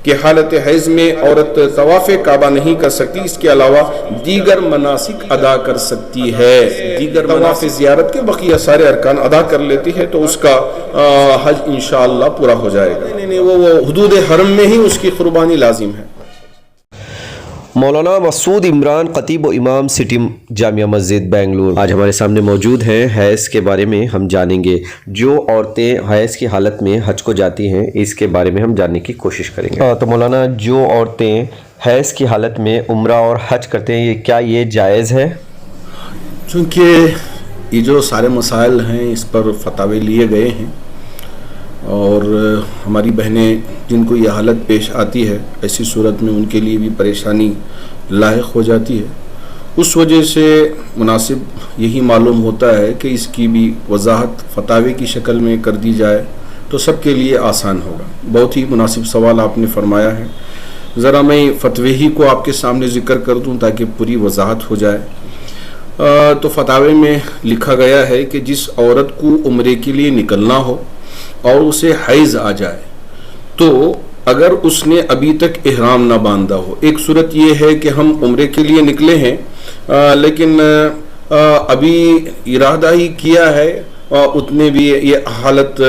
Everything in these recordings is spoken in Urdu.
کہ حالت حیض میں عورت طواف کعبہ نہیں کر سکتی، اس کے علاوہ دیگر مناسک ادا کر سکتی ہے، دیگر طواف زیارت کے بقیہ سارے ارکان ادا کر لیتی ہے تو اس کا حج انشاءاللہ پورا ہو جائے گا۔ نہیں وہ حدود حرم میں ہی اس کی قربانی لازم ہے۔ مولانا مسعود عمران، خطیب و امام سٹی جامعہ مسجد بنگلور، آج ہمارے سامنے موجود ہیں۔ حیض کے بارے میں ہم جانیں گے، جو عورتیں حیض کی حالت میں حج کو جاتی ہیں اس کے بارے میں ہم جاننے کی کوشش کریں گے۔ تو مولانا، جو عورتیں حیض کی حالت میں عمرہ اور حج کرتے ہیں، کیا یہ جائز ہے؟ چونکہ یہ جو سارے مسائل ہیں اس پر فتاوے لیے گئے ہیں، اور ہماری بہنیں جن کو یہ حالت پیش آتی ہے ایسی صورت میں ان کے لیے بھی پریشانی لاحق ہو جاتی ہے، اس وجہ سے مناسب یہی معلوم ہوتا ہے کہ اس کی بھی وضاحت فتاوے کی شکل میں کر دی جائے تو سب کے لیے آسان ہوگا۔ بہت ہی مناسب سوال آپ نے فرمایا ہے، ذرا میں فتوے ہی کو آپ کے سامنے ذکر کر دوں تاکہ پوری وضاحت ہو جائے۔ تو فتاوے میں لکھا گیا ہے کہ جس عورت کو عمرے کے لیے نکلنا ہو اور اسے حیض آ جائے تو اگر اس نے ابھی تک احرام نہ باندھا ہو، ایک صورت یہ ہے کہ ہم عمرے کے لیے نکلے ہیں لیکن ابھی ارادہ ہی کیا ہے، اتنے بھی یہ حالت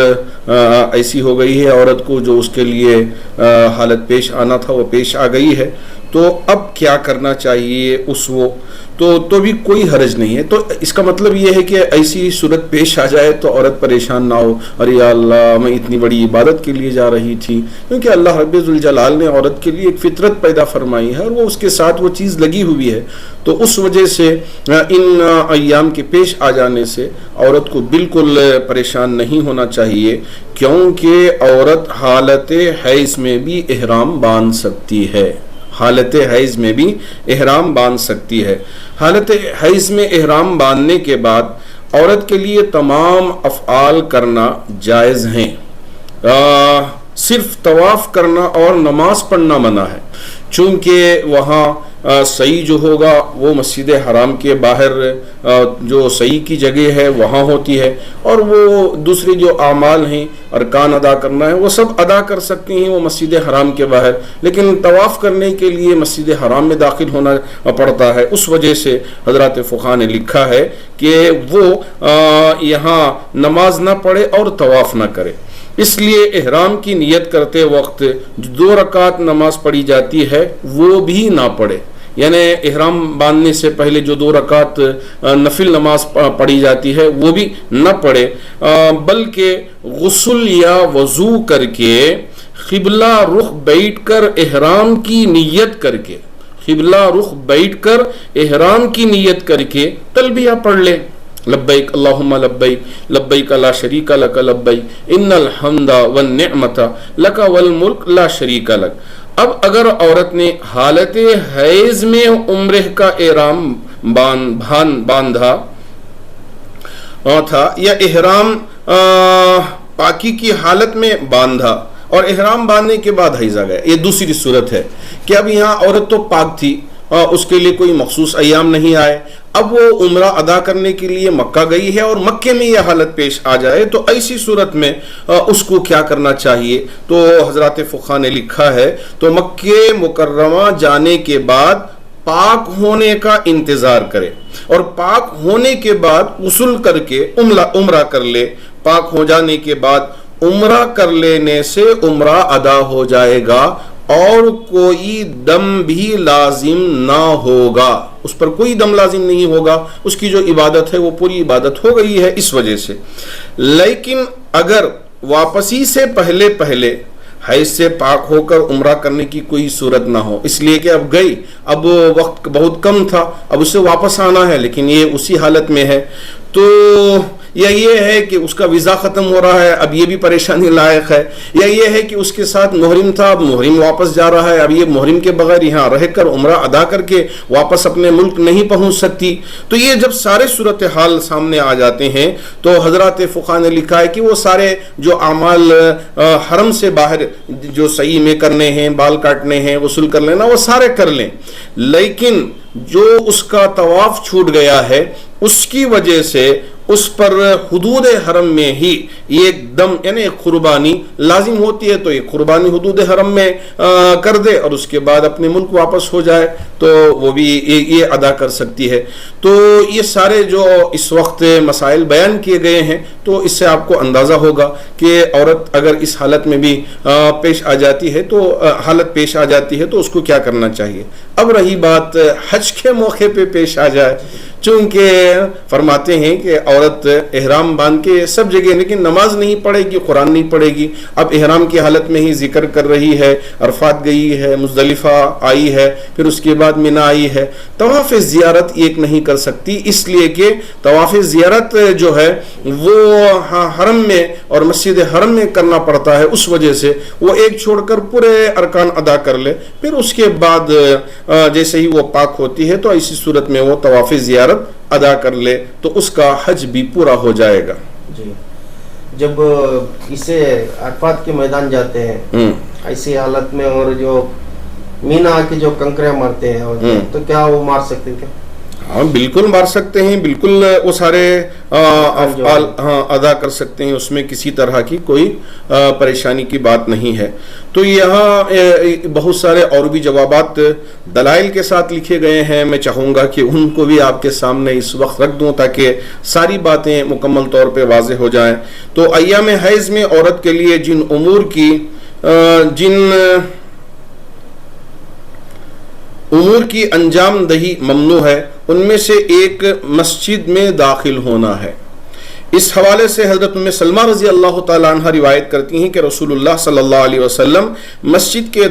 ایسی ہو گئی ہے عورت کو جو اس کے لیے حالت پیش آنا تھا وہ پیش آ گئی ہے، تو اب کیا کرنا چاہیے اس وہ تو بھی کوئی حرج نہیں ہے۔ تو اس کا مطلب یہ ہے کہ ایسی صورت پیش آ جائے تو عورت پریشان نہ ہو، ارے یا اللہ میں اتنی بڑی عبادت کے لیے جا رہی تھی، کیونکہ اللہ رب ذوالجلال نے عورت کے لیے ایک فطرت پیدا فرمائی ہے اور وہ اس کے ساتھ وہ چیز لگی ہوئی ہے، تو اس وجہ سے ان ایام کے پیش آ جانے سے عورت کو بالکل پریشان نہیں ہونا چاہیے، کیونکہ عورت حالت حیض میں بھی احرام باندھ سکتی ہے، حالت حیض میں بھی احرام باندھ سکتی ہے۔ حالت حیض میں احرام باندھنے کے بعد عورت کے لیے تمام افعال کرنا جائز ہیں، صرف طواف کرنا اور نماز پڑھنا منع ہے، چونکہ وہاں سعی جو ہوگا وہ مسجد حرام کے باہر جو سعی کی جگہ ہے وہاں ہوتی ہے، اور وہ دوسرے جو اعمال ہیں ارکان ادا کرنا ہے وہ سب ادا کر سکتی ہیں وہ مسجد حرام کے باہر، لیکن طواف کرنے کے لیے مسجد حرام میں داخل ہونا پڑتا ہے۔ اس وجہ سے حضرات فقہا نے لکھا ہے کہ وہ یہاں نماز نہ پڑھے اور طواف نہ کرے، اس لیے احرام کی نیت کرتے وقت جو 2 رکعت نماز پڑھی جاتی ہے وہ بھی نہ پڑھے، یعنی احرام باندھنے سے پہلے جو 2 رکعت نفل نماز پڑھی جاتی ہے وہ بھی نہ پڑھے، بلکہ غسل یا وضو کر کے قبلہ رخ بیٹھ کر احرام کی نیت کر کے، قبلہ رخ بیٹھ کر احرام کی نیت کر کے تلبیہ پڑھ لے، لبیک اللہم لبیک لبیک لا شریک لک لبیک ان الحمد والنعمت لک والملک لا شریک لک۔ اب اگر عورت نے حالت حیض میں عمرہ کا احرام باندھا تھا یا احرام پاکی کی حالت میں باندھا اور احرام باندھنے کے بعد حیض آ گیا، یہ دوسری صورت ہے کہ اب یہاں عورت تو پاک تھی، اس کے لیے کوئی مخصوص ایام نہیں آئے، اب وہ عمرہ ادا کرنے کے لیے مکہ گئی ہے اور مکے میں یہ حالت پیش آ جائے تو ایسی صورت میں اس کو کیا کرنا چاہیے؟ تو حضرات فقہا نے لکھا ہے تو مکہ مکرمہ جانے کے بعد پاک ہونے کا انتظار کرے اور پاک ہونے کے بعد غسل کر کے عمرہ کر لے، پاک ہو جانے کے بعد عمرہ کر لینے سے عمرہ ادا ہو جائے گا اور کوئی دم بھی لازم نہ ہوگا، اس پر کوئی دم لازم نہیں ہوگا، اس کی جو عبادت ہے وہ پوری عبادت ہو گئی ہے اس وجہ سے۔ لیکن اگر واپسی سے پہلے حیض سے پاک ہو کر عمرہ کرنے کی کوئی صورت نہ ہو، اس لیے کہ اب گئی، اب وقت بہت کم تھا، اب اسے واپس آنا ہے لیکن یہ اسی حالت میں ہے، تو یا یہ ہے کہ اس کا ویزا ختم ہو رہا ہے، اب یہ بھی پریشانی لائق ہے، یا یہ ہے کہ اس کے ساتھ محرم تھا، اب محرم واپس جا رہا ہے، اب یہ محرم کے بغیر یہاں رہ کر عمرہ ادا کر کے واپس اپنے ملک نہیں پہنچ سکتی۔ تو یہ جب سارے صورتحال سامنے آ جاتے ہیں تو حضرات فقہا نے لکھا ہے کہ وہ سارے جو اعمال حرم سے باہر جو سعی میں کرنے ہیں، بال کاٹنے ہیں، غسل کر لینا، وہ سارے کر لیں، لیکن جو اس کا طواف چھوٹ گیا ہے اس کی وجہ سے اس پر حدود حرم میں ہی ایک دم یعنی ایک قربانی لازم ہوتی ہے تو ایک قربانی حدود حرم میں کر دے اور اس کے بعد اپنے ملک واپس ہو جائے تو وہ بھی یہ ادا کر سکتی ہے. تو یہ سارے جو اس وقت مسائل بیان کیے گئے ہیں تو اس سے آپ کو اندازہ ہوگا کہ عورت اگر اس حالت میں بھی پیش آ جاتی ہے تو اس کو کیا کرنا چاہیے. اب رہی بات حج کے موقع پہ پیش آ جائے، چونکہ فرماتے ہیں کہ عورت احرام باندھ کے سب جگہ لیکن نماز نہیں پڑھے گی، قرآن نہیں پڑھے گی. اب احرام کی حالت میں ہی ذکر کر رہی ہے، عرفات گئی ہے، مزدلفہ آئی ہے، پھر اس کے بعد مینا آئی ہے. طواف زیارت ایک نہیں کر سکتی، اس لیے کہ طواف زیارت جو ہے وہ حرم میں اور مسجد حرم میں کرنا پڑتا ہے. اس وجہ سے وہ ایک چھوڑ کر پورے ارکان ادا کر لے، پھر اس کے بعد جیسے ہی وہ پاک ہوتی ہے تو ایسی صورت میں وہ طواف زیارت ادا کر لے تو اس کا حج بھی پورا ہو جائے گا. جی جب اسے عرفات کے میدان جاتے ہیں ایسی حالت میں اور جو مینا کے جو کنکرے مارتے ہیں تو کیا وہ مار سکتے ہیں کیا؟ ہاں بالکل مار سکتے ہیں، بالکل وہ سارے افعال ادا کر سکتے ہیں، اس میں کسی طرح کی کوئی پریشانی کی بات نہیں ہے. تو یہاں بہت سارے اور بھی جوابات دلائل کے ساتھ لکھے گئے ہیں، میں چاہوں گا کہ ان کو بھی آپ کے سامنے اس وقت رکھ دوں تاکہ ساری باتیں مکمل طور پہ واضح ہو جائیں. تو ایام حیض میں عورت کے لیے جن امور کی انجام دہی ممنوع ہے ان میں سے ایک مسجد میں داخل ہونا ہے. اس حوالے سے حضرت ام سلمہ رضی اللہ تعالی عنہ روایت کرتی ہیں کہ رسول اللہ صلی اللہ علیہ وسلم مسجد کے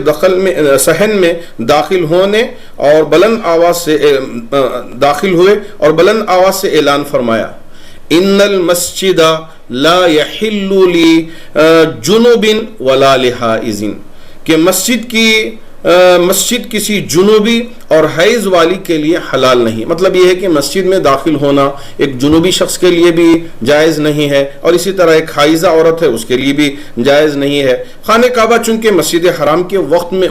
صحن میں داخل ہونے اور بلند آواز سے داخل ہوئے اور بلند آواز سے اعلان فرمایا، ان المسجد لا يحل لجنب ولا لحائض، کہ مسجد کسی جنوبی اور حیض والی کے لیے حلال نہیں. مطلب یہ ہے کہ مسجد میں داخل ہونا ایک جنوبی شخص کے لیے بھی جائز نہیں ہے اور اسی طرح ایک حائضہ عورت ہے اس کے لیے بھی جائز نہیں ہے. خانہ کعبہ چونکہ مسجد حرام کے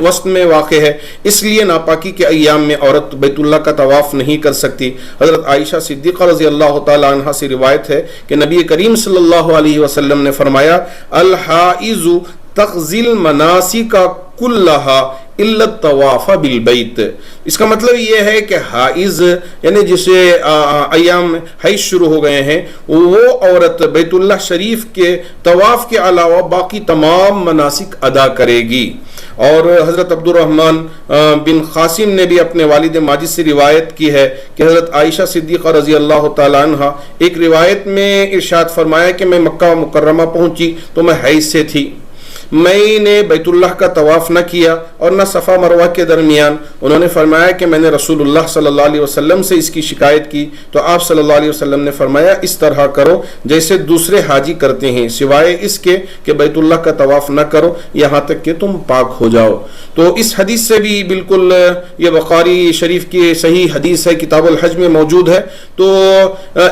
وسط میں واقع ہے اس لیے ناپاکی کے ایام میں عورت بیت اللہ کا طواف نہیں کر سکتی. حضرت عائشہ صدیقہ رضی اللہ تعالی عنہ سے روایت ہے کہ نبی کریم صلی اللہ علیہ وسلم نے فرمایا، الحائض تقضی المناسک کلہا الا الطواف بالبیت. اس کا مطلب یہ ہے کہ حائض یعنی جسے ایام حیض شروع ہو گئے ہیں وہ عورت بیت اللہ شریف کے طواف کے علاوہ باقی تمام مناسک ادا کرے گی. اور حضرت عبد الرحمن بن قاسم نے بھی اپنے والد ماجد سے روایت کی ہے کہ حضرت عائشہ صدیقہ رضی اللہ تعالی عنہ ایک روایت میں ارشاد فرمایا کہ میں مکہ مکرمہ پہنچی تو میں حیض سے تھی، میں نے بیت اللہ کا طواف نہ کیا اور نہ صفا مروہ کے درمیان. انہوں نے فرمایا کہ میں نے رسول اللہ صلی اللہ علیہ وسلم سے اس کی شکایت کی تو آپ صلی اللہ علیہ وسلم نے فرمایا اس طرح کرو جیسے دوسرے حاجی کرتے ہیں سوائے اس کے کہ بیت اللہ کا طواف نہ کرو یہاں تک کہ تم پاک ہو جاؤ. تو اس حدیث سے بھی بالکل یہ بخاری شریف کی صحیح حدیث ہے، کتاب الحج میں موجود ہے. تو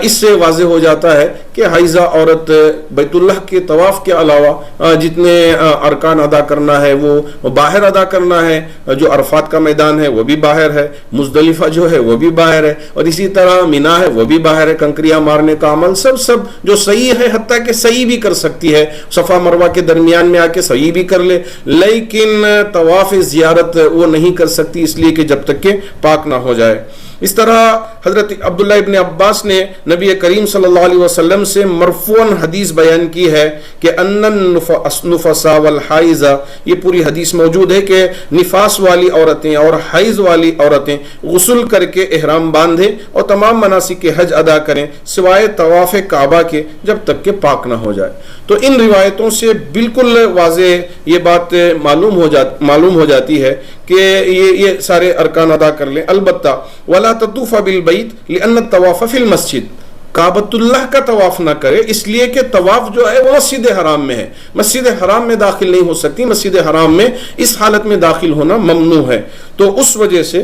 اس سے واضح ہو جاتا ہے کہ حائضہ عورت بیت اللہ کے طواف کے علاوہ جتنے ارکان ادا کرنا ہے وہ باہر ادا کرنا ہے. جو عرفات کا میدان ہے وہ بھی باہر ہے، مزدلفہ جو ہے وہ بھی باہر ہے اور اسی طرح مینا ہے وہ بھی باہر ہے. کنکریاں مارنے کا عمل سب جو صحیح ہے حتیٰ کہ صحیح بھی کر سکتی ہے، صفا مروہ کے درمیان میں آ کے صحیح بھی کر لے، لیکن طواف زیارت وہ نہیں کر سکتی اس لیے کہ جب تک کہ پاک نہ ہو جائے. اس طرح حضرت عبداللہ ابن عباس نے نبی کریم صلی اللہ علیہ وسلم سے مرفوعاً حدیث بیان کی ہے کہ ان النفساء والحائض، یہ پوری حدیث موجود ہے کہ نفاس والی عورتیں اور حیض والی عورتیں غسل کر کے احرام باندھیں اور تمام مناسک حج ادا کریں سوائے طواف کعبہ کے جب تک کہ پاک نہ ہو جائے. تو ان روایتوں سے بالکل واضح یہ بات معلوم ہو جاتی ہے کہ یہ سارے ارکان ادا کر لیں. البتہ ولا تطوف بالبیت لان الطواف فی المسجد، کعبۃ اللہ کا طواف نہ کرے اس لیے کہ طواف جو ہے وہ مسجد حرام میں ہے، مسجد حرام میں داخل نہیں ہو سکتی، مسجد حرام میں اس حالت میں داخل ہونا ممنوع ہے. تو اس وجہ سے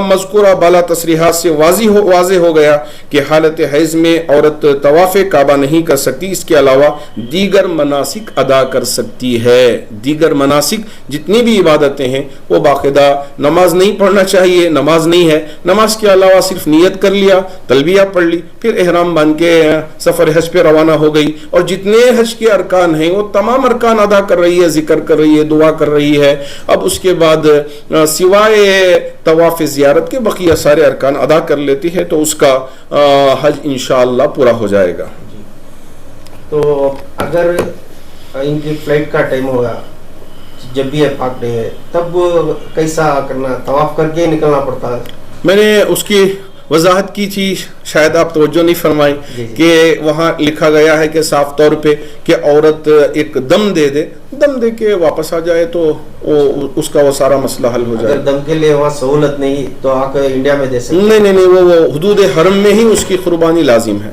مذکورہ بالا تصریحات سے واضح ہو گیا کہ حالت حیض میں عورت طواف کعبہ نہیں کر سکتی، اس کے علاوہ دیگر مناسک ادا کر سکتی ہے. دیگر مناسک جتنی بھی عبادتیں ہیں وہ باقاعدہ نماز نہیں پڑھنا چاہیے، نماز نہیں ہے، نماز کے علاوہ صرف نیت کر لیا، تلبیہ پڑھ لی، پھر احرام احرام باندھ کے سفر حج پہ روانہ ہو گئی اور جتنے حج کے ارکان ہیں وہ تمام ارکان ادا کر رہی ہے, ذکر کر رہی ہے, دعا کر رہی ہے. اب اس کے بعد سوائے طواف زیارت کے بقیہ سارے ارکان ادا کر لیتی ہے تو اس کا حج انشاءاللہ پورا ہو جائے گا. تو اگر ان کی فلائٹ کا ٹائم ہوگا جب بھی پاک ڈے ہے تب کیسا کرنا, طواف کر کے نکلنا پڑتا ہے؟ میں نے اس کی وضاحت کی تھی, شاید آپ توجہ نہیں فرمائی کہ وہاں لکھا گیا ہے کہ صاف طور پہ کہ عورت ایک دم دے کے واپس آ جائے تو اس کا وہ سارا مسئلہ حل ہو جائے. اگر دم کے لیے وہاں سہولت نہیں تو آ کر انڈیا میں دے سکتے؟ نہیں, وہ حدود حرم میں ہی اس کی قربانی لازم ہے.